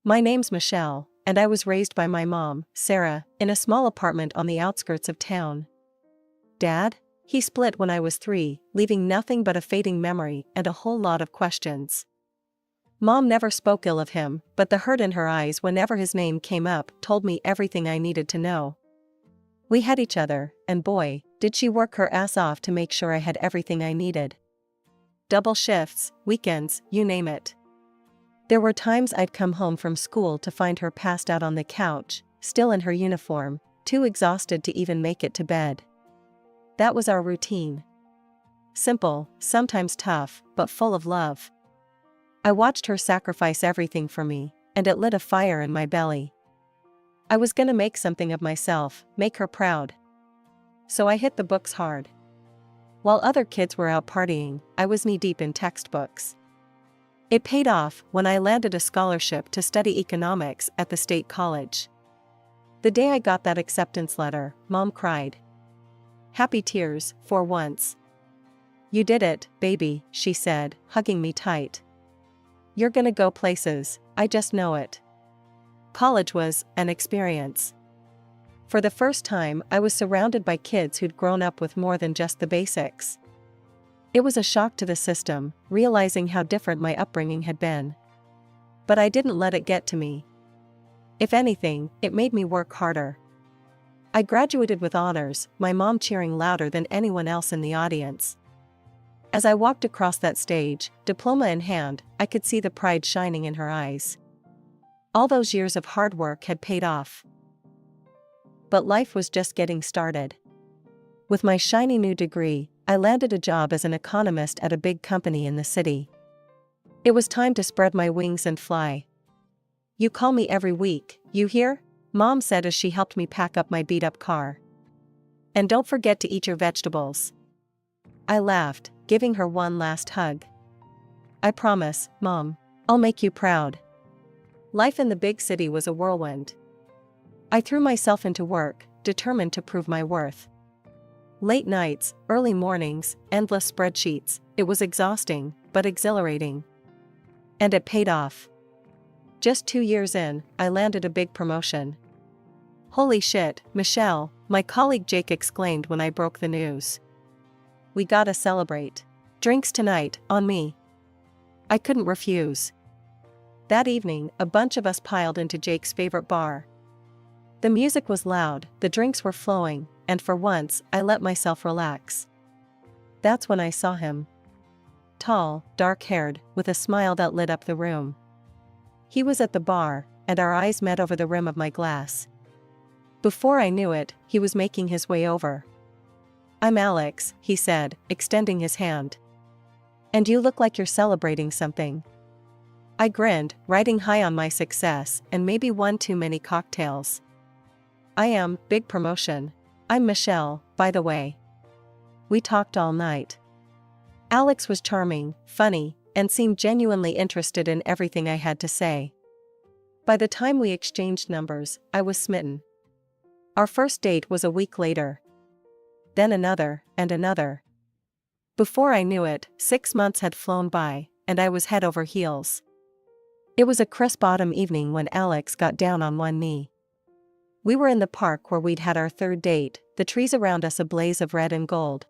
My name's Michelle, and I was raised by my mom, Sarah, in a small apartment on the outskirts of town. Dad? He split when I was 3, leaving nothing but a fading memory and a whole lot of questions. Mom never spoke ill of him, but the hurt in her eyes whenever his name came up told me everything I needed to know. We had each other, and boy, did she work her ass off to make sure I had everything I needed. Double shifts, weekends, you name it. There were times I'd come home from school to find her passed out on the couch, still in her uniform, too exhausted to even make it to bed. That was our routine. Simple, sometimes tough, but full of love. I watched her sacrifice everything for me, and it lit a fire in my belly. I was gonna make something of myself, make her proud. So I hit the books hard. While other kids were out partying, I was knee-deep in textbooks. It paid off when I landed a scholarship to study economics at the state college. The day I got that acceptance letter, Mom cried. Happy tears, for once. You did it, baby, she said, hugging me tight. You're gonna go places, I just know it. College was an experience. For the first time, I was surrounded by kids who'd grown up with more than just the basics. It was a shock to the system, realizing how different my upbringing had been. But I didn't let it get to me. If anything, it made me work harder. I graduated with honors, my mom cheering louder than anyone else in the audience. As I walked across that stage, diploma in hand, I could see the pride shining in her eyes. All those years of hard work had paid off. But life was just getting started. With my shiny new degree, I landed a job as an economist at a big company in the city. It was time to spread my wings and fly. You call me every week, you hear? Mom said as she helped me pack up my beat-up car. And don't forget to eat your vegetables. I laughed, giving her one last hug. I promise, Mom, I'll make you proud. Life in the big city was a whirlwind. I threw myself into work, determined to prove my worth. Late nights, early mornings, endless spreadsheets, it was exhausting, but exhilarating. And it paid off. Just 2 years in, I landed a big promotion. Holy shit, Michelle, my colleague Jake exclaimed when I broke the news. We gotta celebrate. Drinks tonight, on me. I couldn't refuse. That evening, a bunch of us piled into Jake's favorite bar. The music was loud, the drinks were flowing, and for once, I let myself relax. That's when I saw him. Tall, dark-haired, with a smile that lit up the room. He was at the bar, and our eyes met over the rim of my glass. Before I knew it, he was making his way over. I'm Alex, he said, extending his hand. And you look like you're celebrating something. I grinned, riding high on my success and maybe one too many cocktails. I am, big promotion. I'm Michelle, by the way. We talked all night. Alex was charming, funny, and seemed genuinely interested in everything I had to say. By the time we exchanged numbers, I was smitten. Our first date was a week later. Then another, and another. Before I knew it, 6 months had flown by, and I was head over heels. It was a crisp autumn evening when Alex got down on one knee. We were in the park where we'd had our third date, the trees around us a blaze of red and gold.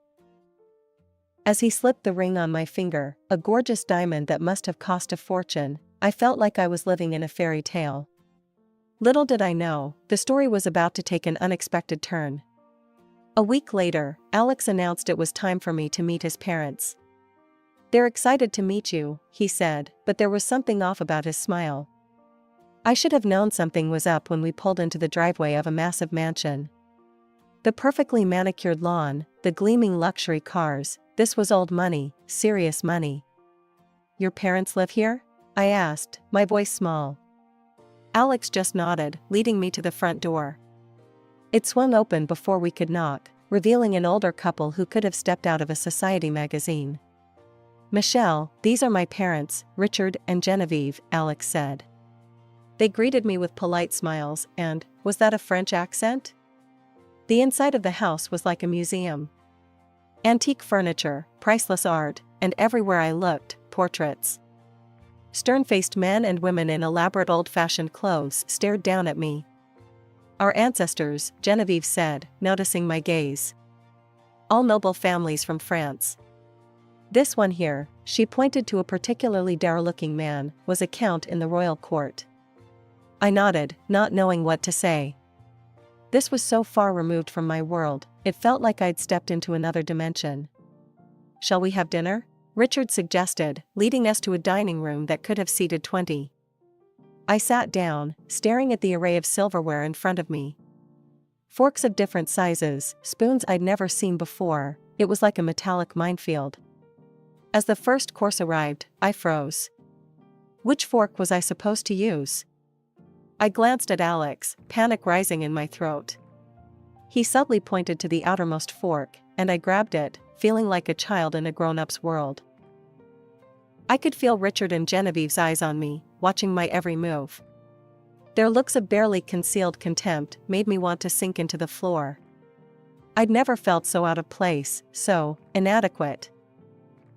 As he slipped the ring on my finger, a gorgeous diamond that must have cost a fortune, I felt like I was living in a fairy tale. Little did I know, the story was about to take an unexpected turn. A week later, Alex announced it was time for me to meet his parents. They're excited to meet you, he said, but there was something off about his smile. I should have known something was up when we pulled into the driveway of a massive mansion. The perfectly manicured lawn, the gleaming luxury cars, this was old money, serious money. Your parents live here? I asked, my voice small. Alex just nodded, leading me to the front door. It swung open before we could knock, revealing an older couple who could have stepped out of a society magazine. Michelle, these are my parents, Richard and Genevieve, Alex said. They greeted me with polite smiles and, was that a French accent? The inside of the house was like a museum. Antique furniture, priceless art, and everywhere I looked, portraits. Stern-faced men and women in elaborate old-fashioned clothes stared down at me. Our ancestors, Genevieve said, noticing my gaze. All noble families from France. This one here, she pointed to a particularly dour-looking man, was a count in the royal court. I nodded, not knowing what to say. This was so far removed from my world, it felt like I'd stepped into another dimension. Shall we have dinner? Richard suggested, leading us to a dining room that could have seated 20. I sat down, staring at the array of silverware in front of me. Forks of different sizes, spoons I'd never seen before, it was like a metallic minefield. As the first course arrived, I froze. Which fork was I supposed to use? I glanced at Alex, panic rising in my throat. He subtly pointed to the outermost fork, and I grabbed it, feeling like a child in a grown-up's world. I could feel Richard and Genevieve's eyes on me, watching my every move. Their looks of barely concealed contempt made me want to sink into the floor. I'd never felt so out of place, so inadequate.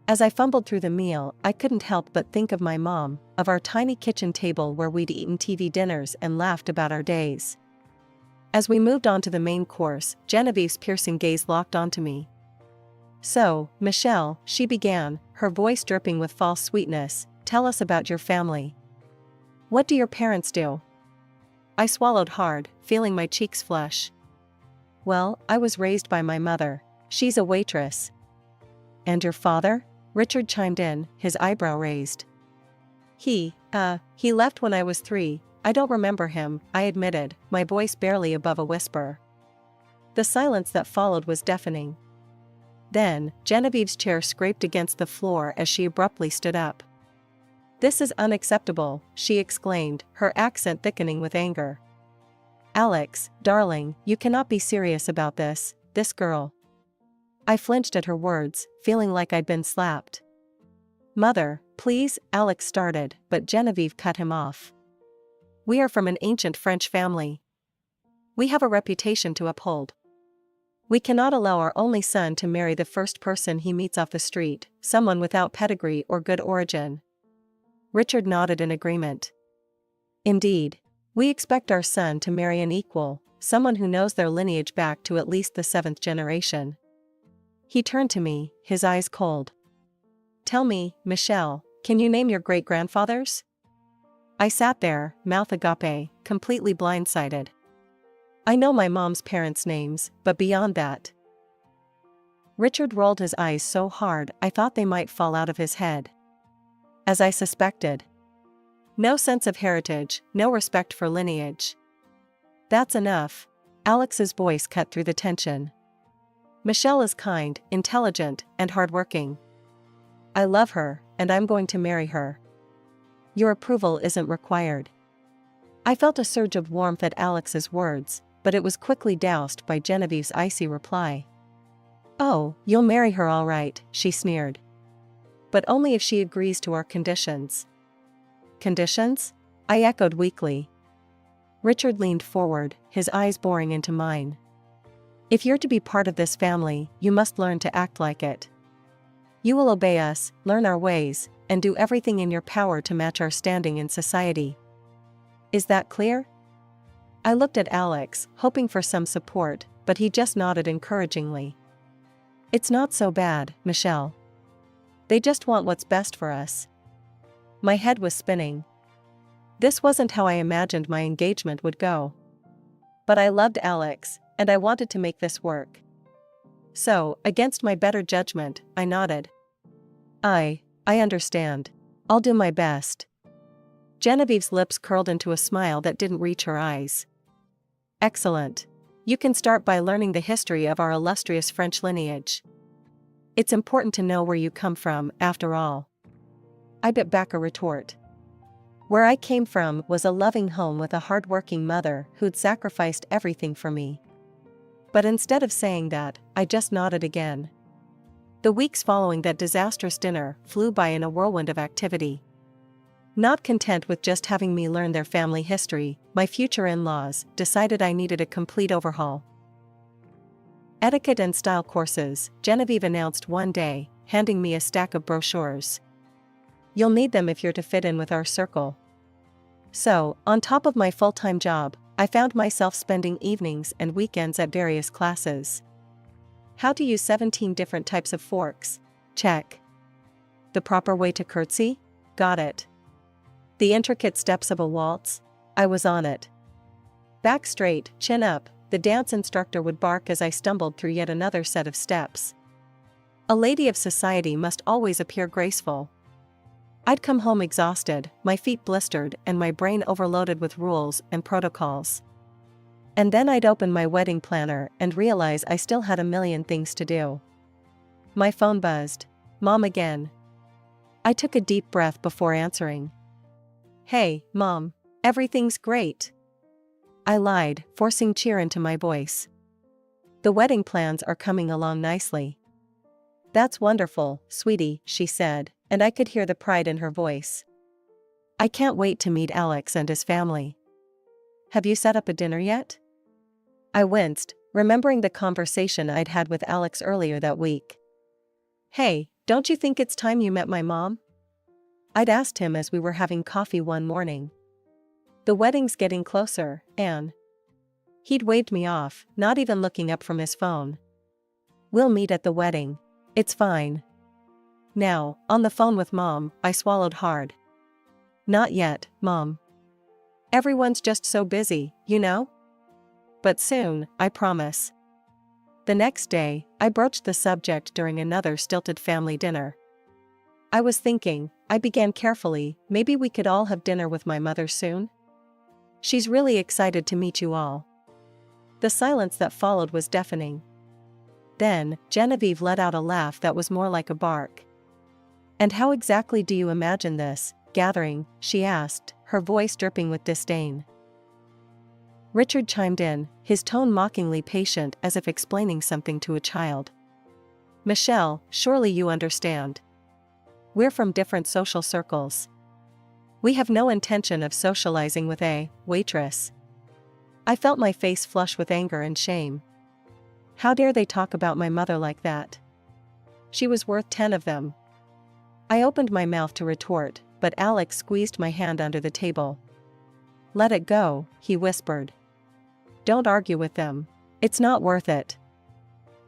As I fumbled through the meal, I couldn't help but think of my mom, of our tiny kitchen table where we'd eaten TV dinners and laughed about our days. As we moved on to the main course, Genevieve's piercing gaze locked onto me. So, Michelle, she began, her voice dripping with false sweetness, tell us about your family. What do your parents do? I swallowed hard, feeling my cheeks flush. Well, I was raised by my mother. She's a waitress. And your father? Richard chimed in, his eyebrow raised. He left when I was 3. I don't remember him, I admitted, my voice barely above a whisper. The silence that followed was deafening. Then, Genevieve's chair scraped against the floor as she abruptly stood up. This is unacceptable, she exclaimed, her accent thickening with anger. Alex, darling, you cannot be serious about this girl. I flinched at her words, feeling like I'd been slapped. Mother, please, Alex started, but Genevieve cut him off. We are from an ancient French family. We have a reputation to uphold. We cannot allow our only son to marry the first person he meets off the street, someone without pedigree or good origin. Richard nodded in agreement. Indeed, we expect our son to marry an equal, someone who knows their lineage back to at least the 7th generation. He turned to me, his eyes cold. Tell me, Michelle, can you name your great-grandfathers? I sat there, mouth agape, completely blindsided. I know my mom's parents' names, but beyond that. Richard rolled his eyes so hard I thought they might fall out of his head. As I suspected. No sense of heritage, no respect for lineage. That's enough. Alex's voice cut through the tension. Michelle is kind, intelligent, and hardworking. I love her, and I'm going to marry her. Your approval isn't required. I felt a surge of warmth at Alex's words, but it was quickly doused by Genevieve's icy reply. Oh, you'll marry her all right, she sneered. But only if she agrees to our conditions. Conditions? I echoed weakly. Richard leaned forward, his eyes boring into mine. If you're to be part of this family, you must learn to act like it. You will obey us, learn our ways, and do everything in your power to match our standing in society. Is that clear? I looked at Alex, hoping for some support, but he just nodded encouragingly. It's not so bad, Michelle. They just want what's best for us. My head was spinning. This wasn't how I imagined my engagement would go. But I loved Alex, and I wanted to make this work. So, against my better judgment, I nodded. I understand. I'll do my best. Genevieve's lips curled into a smile that didn't reach her eyes. Excellent. You can start by learning the history of our illustrious French lineage. It's important to know where you come from, after all. I bit back a retort. Where I came from was a loving home with a hard-working mother who'd sacrificed everything for me. But instead of saying that, I just nodded again. The weeks following that disastrous dinner flew by in a whirlwind of activity. Not content with just having me learn their family history, my future in-laws decided I needed a complete overhaul. Etiquette and style courses, Genevieve announced one day, handing me a stack of brochures. You'll need them if you're to fit in with our circle. So, on top of my full-time job, I found myself spending evenings and weekends at various classes. How to use 17 different types of forks? Check. The proper way to curtsy? Got it. The intricate steps of a waltz? I was on it. Back straight, chin up, the dance instructor would bark as I stumbled through yet another set of steps. A lady of society must always appear graceful. I'd come home exhausted, my feet blistered and my brain overloaded with rules and protocols. And then I'd open my wedding planner and realize I still had a million things to do. My phone buzzed. Mom again. I took a deep breath before answering. Hey, Mom, everything's great. I lied, forcing cheer into my voice. The wedding plans are coming along nicely. That's wonderful, sweetie, she said, and I could hear the pride in her voice. I can't wait to meet Alex and his family. Have you set up a dinner yet? I winced, remembering the conversation I'd had with Alex earlier that week. Hey, don't you think it's time you met my mom? I'd asked him as we were having coffee one morning. The wedding's getting closer, Anne. He'd waved me off, not even looking up from his phone. We'll meet at the wedding. It's fine. Now, on the phone with Mom, I swallowed hard. Not yet, Mom. Everyone's just so busy, you know? But soon, I promise. The next day, I broached the subject during another stilted family dinner. I was thinking, I began carefully, maybe we could all have dinner with my mother soon? She's really excited to meet you all. The silence that followed was deafening. Then, Genevieve let out a laugh that was more like a bark. And how exactly do you imagine this gathering? She asked, her voice dripping with disdain. Richard chimed in, his tone mockingly patient as if explaining something to a child. Michelle, surely you understand. We're from different social circles. We have no intention of socializing with a waitress. I felt my face flush with anger and shame. How dare they talk about my mother like that? She was worth 10 of them. I opened my mouth to retort, but Alex squeezed my hand under the table. Let it go, he whispered. Don't argue with them. It's not worth it.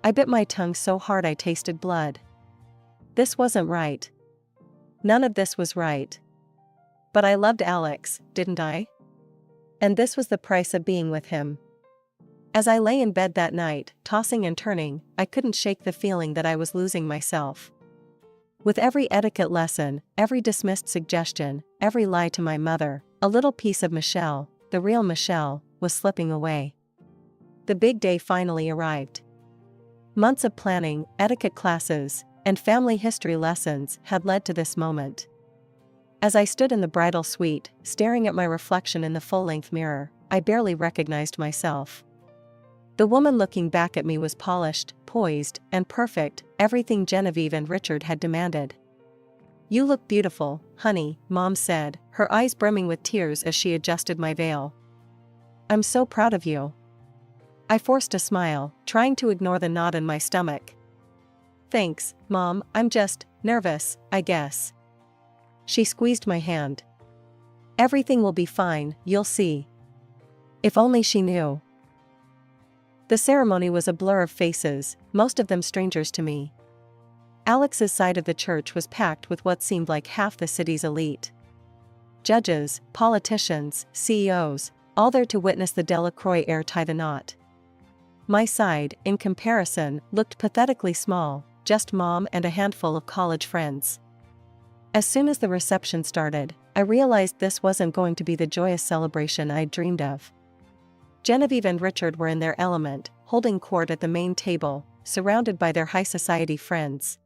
I bit my tongue so hard I tasted blood. This wasn't right. None of this was right. But I loved Alex, didn't I? And this was the price of being with him. As I lay in bed that night, tossing and turning, I couldn't shake the feeling that I was losing myself. With every etiquette lesson, every dismissed suggestion, every lie to my mother, a little piece of Michelle, the real Michelle, was slipping away. The big day finally arrived. Months of planning, etiquette classes, and family history lessons had led to this moment. As I stood in the bridal suite, staring at my reflection in the full-length mirror, I barely recognized myself. The woman looking back at me was polished, poised, and perfect, everything Genevieve and Richard had demanded. You look beautiful, honey, Mom said, her eyes brimming with tears as she adjusted my veil. I'm so proud of you. I forced a smile, trying to ignore the knot in my stomach. Thanks, Mom, I'm just nervous, I guess. She squeezed my hand. Everything will be fine, you'll see. If only she knew. The ceremony was a blur of faces, most of them strangers to me. Alex's side of the church was packed with what seemed like half the city's elite. Judges, politicians, CEOs, all there to witness the Delacroix heir tie the knot. My side, in comparison, looked pathetically small, just Mom and a handful of college friends. As soon as the reception started, I realized this wasn't going to be the joyous celebration I'd dreamed of. Genevieve and Richard were in their element, holding court at the main table, surrounded by their high society friends.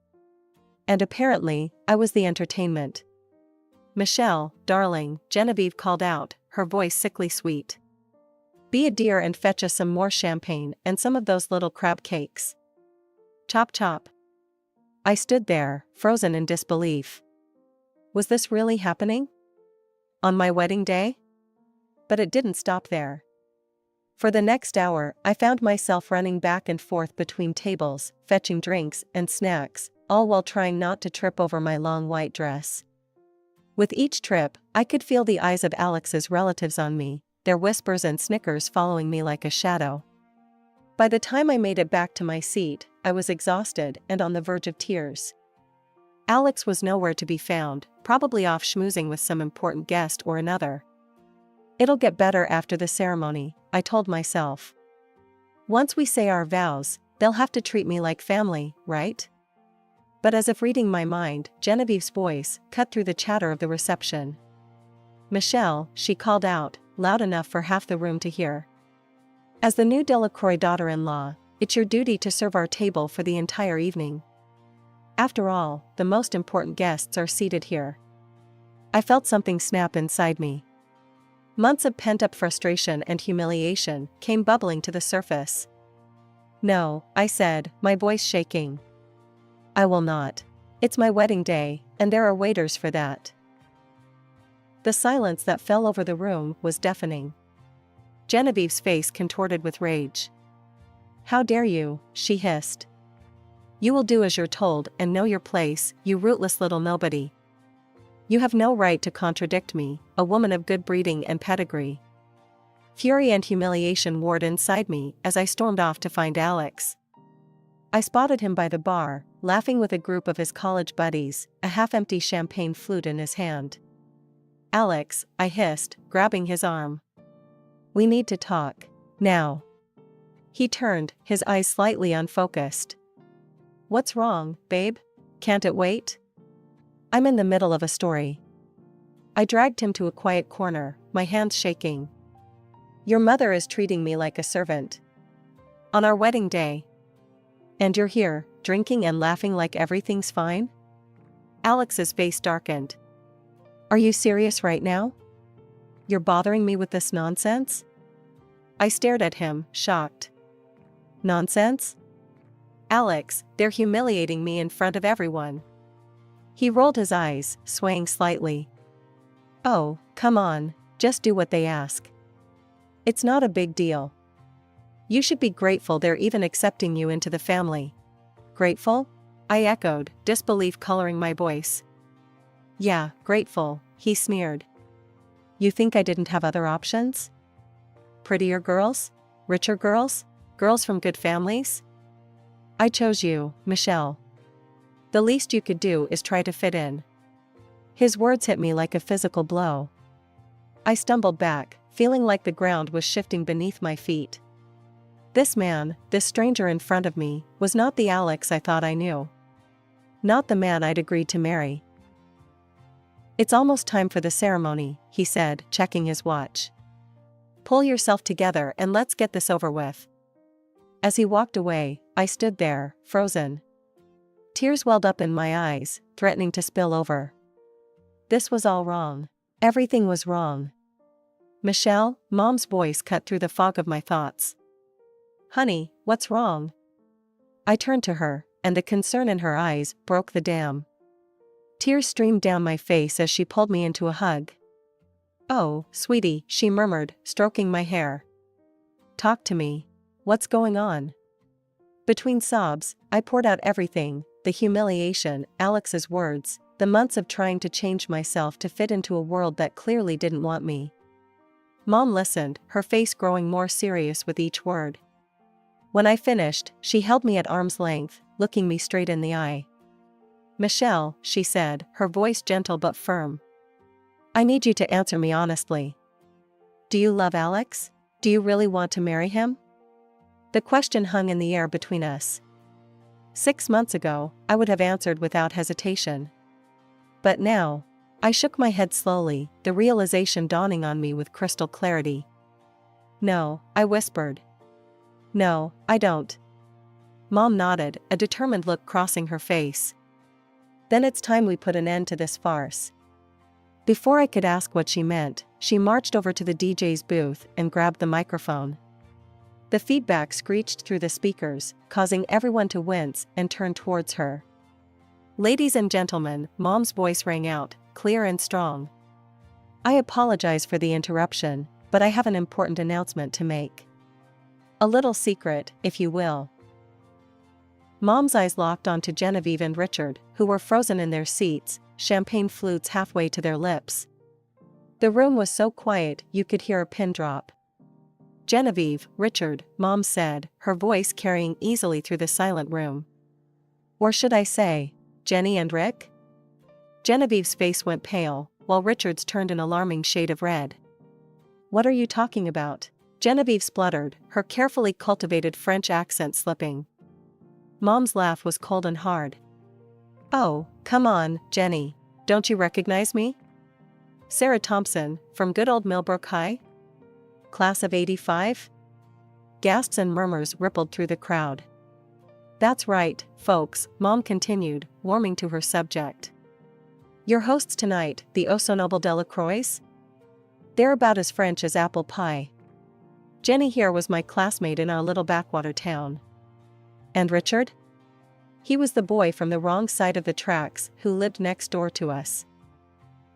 And apparently, I was the entertainment. Michelle, darling, Genevieve called out, her voice sickly sweet. Be a dear and fetch us some more champagne and some of those little crab cakes. Chop chop. I stood there, frozen in disbelief. Was this really happening? On my wedding day? But it didn't stop there. For the next hour, I found myself running back and forth between tables, fetching drinks and snacks, all while trying not to trip over my long white dress. With each trip, I could feel the eyes of Alex's relatives on me, their whispers and snickers following me like a shadow. By the time I made it back to my seat, I was exhausted and on the verge of tears. Alex was nowhere to be found, probably off schmoozing with some important guest or another. It'll get better after the ceremony, I told myself. Once we say our vows, they'll have to treat me like family, right? But as if reading my mind, Genevieve's voice cut through the chatter of the reception. "Michelle," she called out, loud enough for half the room to hear. "As the new Delacroix daughter-in-law, it's your duty to serve our table for the entire evening. After all, the most important guests are seated here." I felt something snap inside me. Months of pent-up frustration and humiliation came bubbling to the surface. "No," I said, my voice shaking. "I will not. It's my wedding day, and there are waiters for that." The silence that fell over the room was deafening. Genevieve's face contorted with rage. "How dare you," she hissed. "You will do as you're told and know your place, you rootless little nobody. You have no right to contradict me, a woman of good breeding and pedigree." Fury and humiliation warred inside me as I stormed off to find Alex. I spotted him by the bar, laughing with a group of his college buddies, a half-empty champagne flute in his hand. "Alex," I hissed, grabbing his arm. "We need to talk. Now." He turned, his eyes slightly unfocused. "What's wrong, babe? Can't it wait?" "I'm in the middle of a story." I dragged him to a quiet corner, my hands shaking. "Your mother is treating me like a servant. On our wedding day. And you're here, drinking and laughing like everything's fine?" Alex's face darkened. "Are you serious right now? You're bothering me with this nonsense?" I stared at him, shocked. "Nonsense? Alex, they're humiliating me in front of everyone." He rolled his eyes, swaying slightly. "Oh, come on, just do what they ask. It's not a big deal. You should be grateful they're even accepting you into the family." "Grateful?" I echoed, disbelief coloring my voice. "Yeah, grateful," he sneered. "You think I didn't have other options? Prettier girls? Richer girls? Girls from good families? I chose you, Michelle. The least you could do is try to fit in." His words hit me like a physical blow. I stumbled back, feeling like the ground was shifting beneath my feet. This man, this stranger in front of me, was not the Alex I thought I knew. Not the man I'd agreed to marry. "It's almost time for the ceremony," he said, checking his watch. "Pull yourself together and let's get this over with." As he walked away, I stood there, frozen. Tears welled up in my eyes, threatening to spill over. This was all wrong. Everything was wrong. "Michelle," Mom's voice cut through the fog of my thoughts. "Honey, what's wrong?" I turned to her, and the concern in her eyes broke the dam. Tears streamed down my face as she pulled me into a hug. "Oh, sweetie," she murmured, stroking my hair. "Talk to me. What's going on?" Between sobs, I poured out everything, the humiliation, Alex's words, the months of trying to change myself to fit into a world that clearly didn't want me. Mom listened, her face growing more serious with each word. When I finished, she held me at arm's length, looking me straight in the eye. "Michelle," she said, her voice gentle but firm. "I need you to answer me honestly. Do you love Alex? Do you really want to marry him?" The question hung in the air between us. 6 months ago, I would have answered without hesitation. But now, I shook my head slowly, the realization dawning on me with crystal clarity. "No," I whispered. "No, I don't." Mom nodded, a determined look crossing her face. "Then it's time we put an end to this farce." Before I could ask what she meant, she marched over to the DJ's booth and grabbed the microphone. The feedback screeched through the speakers, causing everyone to wince and turn towards her. "Ladies and gentlemen," Mom's voice rang out, clear and strong. "I apologize for the interruption, but I have an important announcement to make. A little secret, if you will." Mom's eyes locked onto Genevieve and Richard, who were frozen in their seats, champagne flutes halfway to their lips. The room was so quiet you could hear a pin drop. "Genevieve, Richard," Mom said, her voice carrying easily through the silent room. Or should I say, Jenny and Rick? Genevieve's face went pale, while Richard's turned an alarming shade of red. "What are you talking about?" Genevieve spluttered, her carefully cultivated French accent slipping. Mom's laugh was cold and hard. "Oh, come on, Jenny. Don't you recognize me? Sarah Thompson, from good old Millbrook High? Class of '85? Gasps and murmurs rippled through the crowd. "That's right, folks," Mom continued, warming to her subject. "Your hosts tonight, the oh so noble Delacroix? They're about as French as apple pie. Jenny here was my classmate in our little backwater town." "And Richard?" "He was the boy from the wrong side of the tracks who lived next door to us."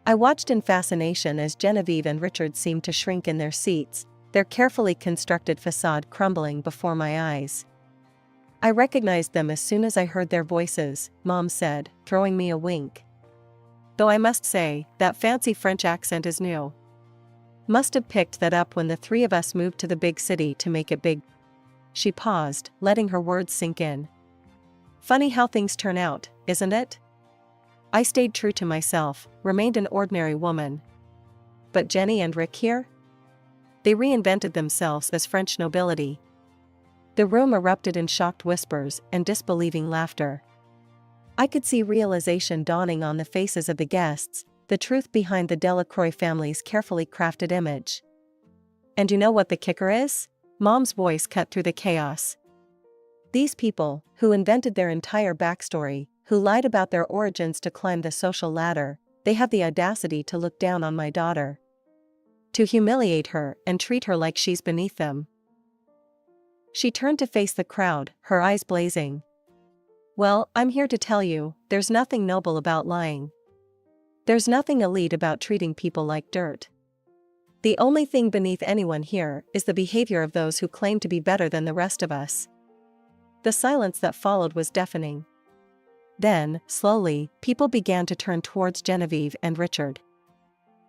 I watched in fascination as Genevieve and Richard seemed to shrink in their seats, their carefully constructed facade crumbling before my eyes. "I recognized them as soon as I heard their voices," Mom said, throwing me a wink. "Though I must say, that fancy French accent is new. Must have picked that up when the three of us moved to the big city to make it big." She paused, letting her words sink in. "Funny how things turn out, isn't it? I stayed true to myself, remained an ordinary woman. But Jenny and Rick here? They reinvented themselves as French nobility." The room erupted in shocked whispers and disbelieving laughter. I could see realization dawning on the faces of the guests, the truth behind the Delacroix family's carefully crafted image. "And you know what the kicker is?" Mom's voice cut through the chaos. "These people, who invented their entire backstory, who lied about their origins to climb the social ladder, they have the audacity to look down on my daughter. To humiliate her and treat her like she's beneath them." She turned to face the crowd, her eyes blazing. "Well, I'm here to tell you, there's nothing noble about lying. There's nothing elite about treating people like dirt. The only thing beneath anyone here is the behavior of those who claim to be better than the rest of us." The silence that followed was deafening. Then, slowly, people began to turn towards Genevieve and Richard.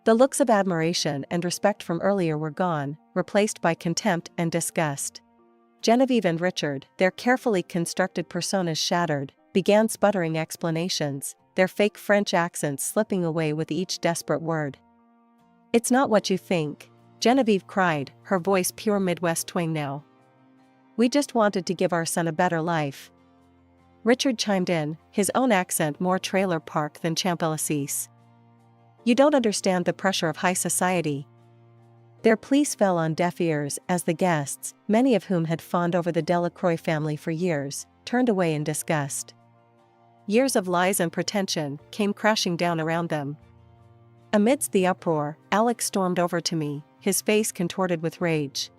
The looks of admiration and respect from earlier were gone, replaced by contempt and disgust. Genevieve and Richard, their carefully constructed personas shattered, began sputtering explanations, their fake French accents slipping away with each desperate word. "It's not what you think," Genevieve cried, her voice pure Midwest twang now. "We just wanted to give our son a better life." Richard chimed in, his own accent more trailer park than Champs-Élysées. "You don't understand the pressure of high society." Their pleas fell on deaf ears as the guests, many of whom had fawned over the Delacroix family for years, turned away in disgust. Years of lies and pretension came crashing down around them. Amidst the uproar, Alex stormed over to me, his face contorted with rage.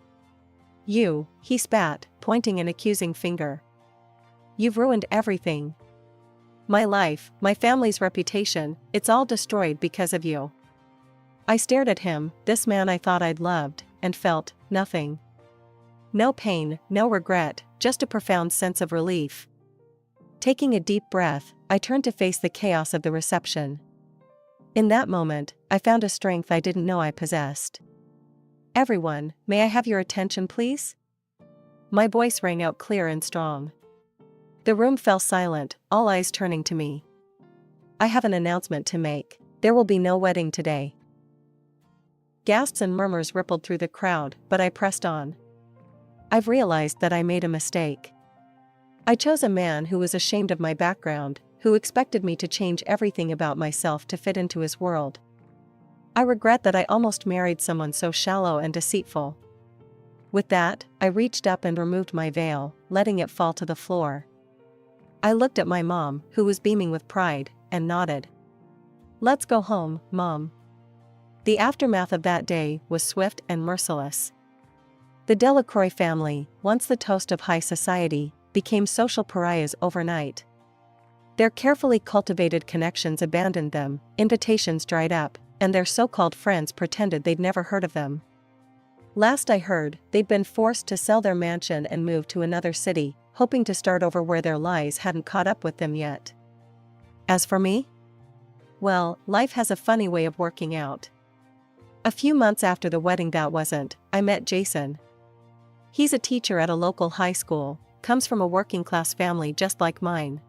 "You," he spat, pointing an accusing finger. "You've ruined everything. My life, my family's reputation, it's all destroyed because of you." I stared at him, this man I thought I'd loved, and felt nothing. No pain, no regret, just a profound sense of relief. Taking a deep breath, I turned to face the chaos of the reception. In that moment, I found a strength I didn't know I possessed. "Everyone, may I have your attention please?" My voice rang out clear and strong. The room fell silent, all eyes turning to me. "I have an announcement to make. There will be no wedding today." Gasps and murmurs rippled through the crowd, but I pressed on. "I've realized that I made a mistake. I chose a man who was ashamed of my background, who expected me to change everything about myself to fit into his world. I regret that I almost married someone so shallow and deceitful." With that, I reached up and removed my veil, letting it fall to the floor. I looked at my mom, who was beaming with pride, and nodded. "Let's go home, Mom." The aftermath of that day was swift and merciless. The Delacroix family, once the toast of high society, became social pariahs overnight. Their carefully cultivated connections abandoned them, invitations dried up, and their so-called friends pretended they'd never heard of them. Last I heard, they'd been forced to sell their mansion and move to another city, hoping to start over where their lies hadn't caught up with them yet. As for me? Well, life has a funny way of working out. A few months after the wedding I met Jason. He's a teacher at a local high school, comes from a working-class family just like mine.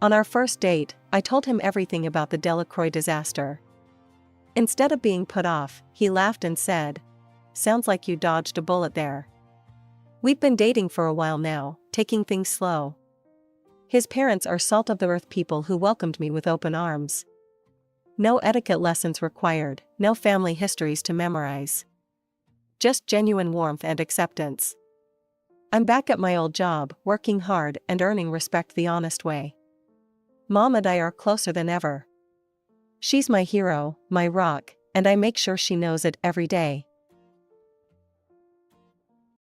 On our first date, I told him everything about the Delacroix disaster. Instead of being put off, he laughed and said, "Sounds like you dodged a bullet there." We've been dating for a while now, taking things slow. His parents are salt-of-the-earth people who welcomed me with open arms. No etiquette lessons required, no family histories to memorize. Just genuine warmth and acceptance. I'm back at my old job, working hard and earning respect the honest way. Mom and I are closer than ever. She's my hero, my rock, and I make sure she knows it every day.